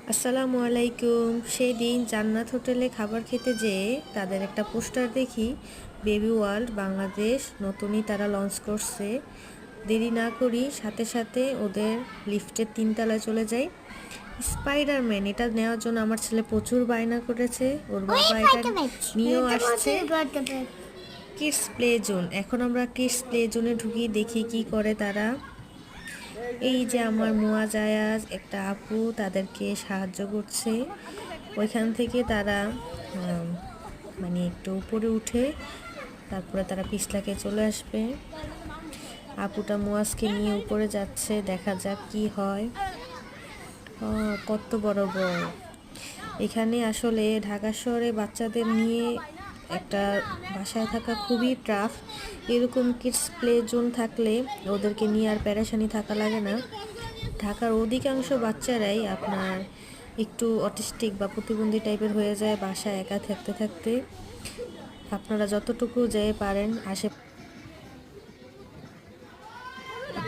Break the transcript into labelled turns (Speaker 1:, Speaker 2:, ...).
Speaker 1: আসসালামু আলাইকুম। সেই দিন জান্নাত হোটেলে খাবার খেতে যেয়ে তাদের একটা পোস্টার দেখি, বেবি ওয়ার্ল্ড বাংলাদেশ নতুনই তারা লঞ্চ করছে। দেরি না করি, সাথে সাথে ওদের লিফটের 3 তলায় চলে যাই। স্পাইডারম্যান এটা নেওয়ার জন্য আমার ছেলে প্রচুর বায়না করেছে, ওর বাবা এটা নিয়েও আসছে। কিডস প্লে জোন, এখন আমরা কিডস প্লে জোনে ঢুকি, দেখি কি করে তারা। এই যে আমার মুয়াজ আয়াজ একটা আপু তাদেরকে সাহায্য করছে। ওইখান থেকে তারা মানে একটু উপরে উঠে তারপরে তারা পিছলাকে চলে আসবে। আপুটা মুয়াজকে নিয়ে উপরে যাচ্ছে, দেখা যাক কি হয়। কত বড় বড়! এখানে আসলে ঢাকা শহরে বাচ্চাদের নিয়ে একটা বাসায় থাকা খুবই টাফ। এরকম কিডস প্লে জোন থাকলে ওদেরকে নিয়ে আর প্যারেশানি থাকা লাগে না। ঢাকার অধিকাংশ বাচ্চারাই আপনার একটু অটিস্টিক বা প্রতিবন্ধী টাইপের হয়ে যায় বাসায় একা থাকতে থাকতে। আপনারা যতটুকু যেয়ে পারেন